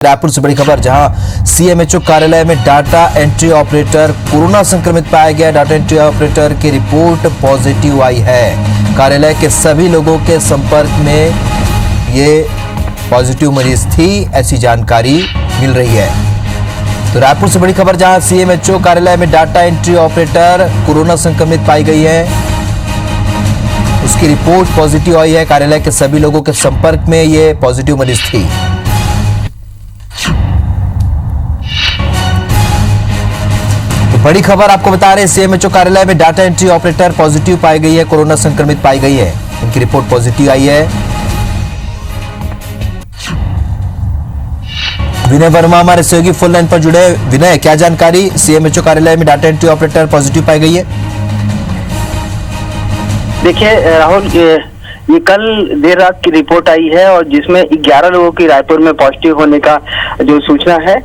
रायपुर से बड़ी खबर, जहां सीएमएचओ कार्यालय में डाटा एंट्री ऑपरेटर कोरोना संक्रमित पाया गया। डाटा एंट्री ऑपरेटर की रिपोर्ट पॉजिटिव आई है। कार्यालय के सभी लोगों के संपर्क में ये पॉजिटिव मरीज थी, ऐसी जानकारी मिल रही है। तो रायपुर से बड़ी खबर, जहां सीएमएचओ कार्यालय में डाटा एंट्री ऑपरेटर कोरोना संक्रमित पाई गई है, उसकी रिपोर्ट पॉजिटिव आई है। कार्यालय के सभी लोगों के संपर्क में ये पॉजिटिव मरीज थी। बड़ी खबर आपको बता रहे हैं, सीएमएचओ कार्यालय में डाटा एंट्री ऑपरेटर पॉजिटिव पाई गई है, कोरोना संक्रमित पाई गई है। उनकी रिपोर्ट पॉजिटिव आई है। विनय वर्मा हमारे सहयोगी फोन लाइन पर जुड़े। विनय, क्या जानकारी? सीएमएचओ कार्यालय में डाटा एंट्री ऑपरेटर पॉजिटिव पाई गई है। देखिए राहुल, ये कल देर रात की रिपोर्ट आई है और जिसमें 11 लोगों की रायपुर में पॉजिटिव होने का जो सूचना है,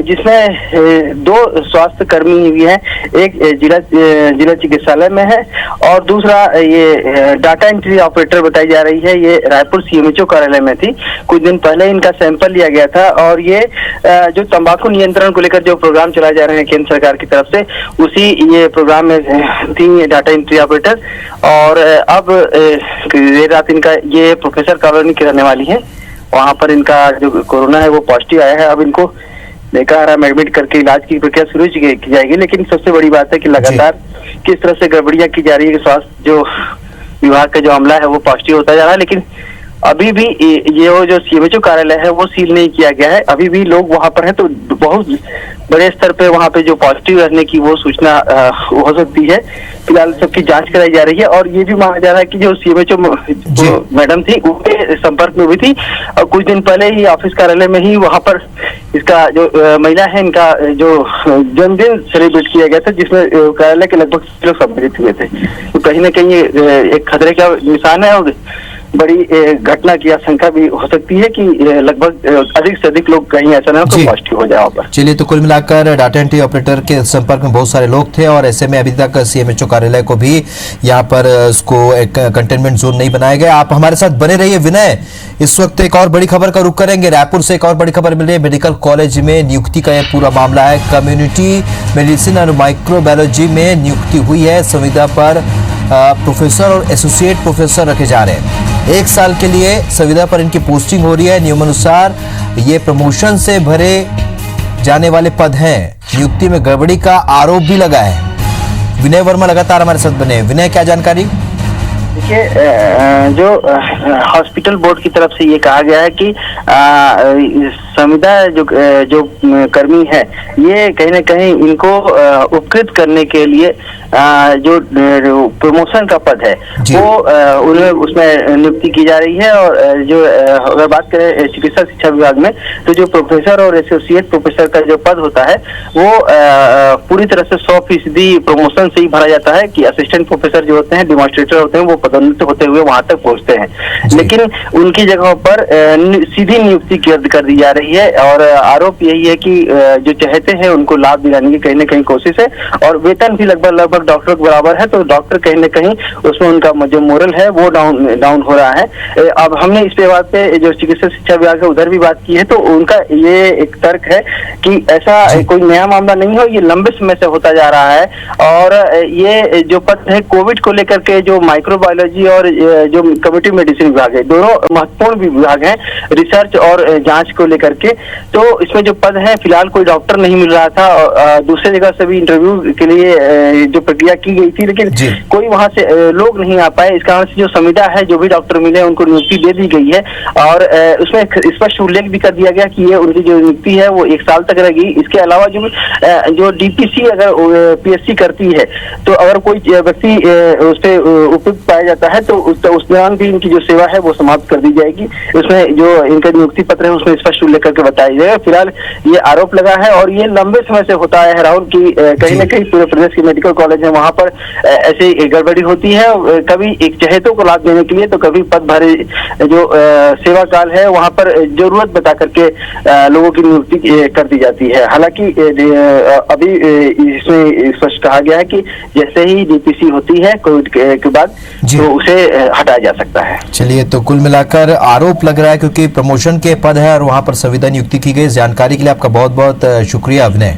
जिसमें 2 स्वास्थ्य कर्मी भी हैं। एक जिला चिकित्सालय में है और दूसरा ये डाटा एंट्री ऑपरेटर बताई जा रही है, ये रायपुर सीएमएचओ कार्यालय में थी। कुछ दिन पहले इनका सैंपल लिया गया था और ये जो तंबाकू नियंत्रण को लेकर जो प्रोग्राम चलाए जा रहे हैं केंद्र सरकार की तरफ से, उसी ये प्रोग्राम में थी डाटा एंट्री ऑपरेटर। और अब देर रात इनका, ये प्रोफेसर कॉलोनी की रहने वाली है, वहां पर इनका जो कोरोना है वो पॉजिटिव आया है। अब इनको लेकर एडमिट करके इलाज की प्रक्रिया शुरू की जाएगी। लेकिन सबसे बड़ी बात है कि लगातार किस तरह से गड़बड़ियां की जा रही है कि स्वास्थ्य जो विभाग का जो अमला है वो पॉजिटिव होता जा रहा है। लेकिन अभी भी ये वो जो सीएमएचओ कार्यालय है वो सील नहीं किया गया है, अभी भी लोग वहां पर हैं। तो बहुत बड़े स्तर पे वहां पे जो पॉजिटिव रहने की वो सूचना हो सकती है। फिलहाल सबकी जांच कराई जा रही है और ये भी माना जा रहा है कि जो सीएमएचओ मैडम थी उनके संपर्क में भी थी और कुछ दिन पहले ही ऑफिस कार्यालय में ही वहां पर इसका जो महिला है, इनका जो जन्मदिन सेलिब्रेट किया गया था, जिसमें कार्यालय के लगभग लोग सम्मिलित हुए थे। तो कहीं ना कहीं एक खतरे का निशान है और बड़ी घटना की आशंका भी हो सकती है कि लगभग अधिक से अधिक लोग कहीं ऐसा ना हो तो पॉजिटिव हो जाए वहां पर। चलिए, तो कुल मिलाकर डाटा एंट्री ऑपरेटर के संपर्क में बहुत सारे लोग थे और ऐसे में अभी तक सीएमएचओ कार्यालय को भी यहाँ पर उसको एक कंटेनमेंट जोन नहीं बनाया गया। आप हमारे साथ बने रहिए। विनय, इस वक्त एक और बड़ी खबर का रुख करेंगे। रायपुर से एक और बड़ी खबर मिल रही है, मेडिकल कॉलेज में नियुक्ति का यह पूरा मामला है। कम्युनिटी मेडिसिन और माइक्रोबायोलॉजी में नियुक्ति हुई है। संविदा पर प्रोफेसर और एसोसिएट प्रोफेसर रखे जा रहे हैं। 1 साल के लिए संविदा पर इनकी पोस्टिंग हो रही है। नियमानुसार ये प्रमोशन से भरे जाने वाले पद हैं। नियुक्ति में गड़बड़ी का आरोप भी लगा है। विनय वर्मा लगातार हमारे साथ बने। विनय, क्या जानकारी? देखिए, जो हॉस्पिटल बोर्ड की तरफ से ये कहा गया है कि संविदा जो कर्मी है, ये कहीं ना कहीं इनको उपकृत करने के लिए जो प्रमोशन का पद है वो उन्हें उसमें नियुक्ति की जा रही है। और जो अगर बात करें चिकित्सा शिक्षा विभाग में, तो जो प्रोफेसर और एसोसिएट प्रोफेसर का जो पद होता है वो पूरी तरह से 100% प्रमोशन से ही भरा जाता है कि असिस्टेंट प्रोफेसर जो होते हैं, डेमोन्स्ट्रेटर होते हैं, वो पदोन्नत होते हुए वहां तक पहुंचते हैं। लेकिन उनकी जगह पर सीधी नियुक्ति कर दी जा रही है और आरोप यही है कि जो चाहते हैं उनको लाभ दिलाने की कहीं ना कहीं कोशिश है और वेतन भी लगभग डॉक्टर के बराबर है। तो डॉक्टर कहीं ना कहीं उसमें उनका जो मोरल है वो डाउन हो रहा है। अब हमने इस पे बात पे जो चिकित्सा शिक्षा विभाग है उधर भी बात की है, तो उनका ये एक तर्क है कि ऐसा कोई नया मामला नहीं हो, ये लंबे समय से होता जा रहा है। और ये जो पद है कोविड को लेकर के, जो माइक्रोबायोलॉजी और जो कम्युनिटी मेडिसिन विभाग है, दोनों महत्वपूर्ण विभाग हैं रिसर्च और जांच को लेकर के। तो इसमें जो पद है, फिलहाल कोई डॉक्टर नहीं मिल रहा था और दूसरे जगह से भी इंटरव्यू के लिए जो प्रक्रिया की गई थी, लेकिन कोई वहां से लोग नहीं आ पाए। इस कारण से जो संविदा है, जो भी डॉक्टर मिले उनको नियुक्ति दे दी गई है और उसमें स्पष्ट उल्लेख भी कर दिया गया कि ये उनकी जो नियुक्ति है वो 1 साल तक रहेगी। इसके अलावा जो डीपीसी अगर पीएससी करती है, तो अगर कोई व्यक्ति उस पर उपयुक्त पाया जाता है तो उस दौरान भी इनकी जो सेवा है वो समाप्त कर दी जाएगी। उसमें जो इनका नियुक्ति पत्र है उसमें स्पष्ट उल्लेख करके बताया जाएगा। फिलहाल ये आरोप लगा है और ये लंबे समय से होता है राहुल की कहीं ना कहीं पूरे प्रदेश के मेडिकल कॉलेज है वहां पर ऐसे गड़बड़ी होती है। कभी एक चहेतों को लाभ देने के लिए, तो कभी पद भरे जो सेवा काल है वहां पर जरूरत बता करके लोगों की नियुक्ति कर दी जाती है। हालांकि अभी इसमें स्पष्ट कहा गया है कि जैसे ही डीपीसी होती है कोविड के बाद, तो तो उसे हटाया जा सकता है। चलिए, तो कुल मिलाकर आरोप लग रहा है क्योंकि प्रमोशन के पद है और वहां पर संविदा नियुक्ति की गई। इस जानकारी के लिए आपका बहुत बहुत शुक्रिया अभिनय।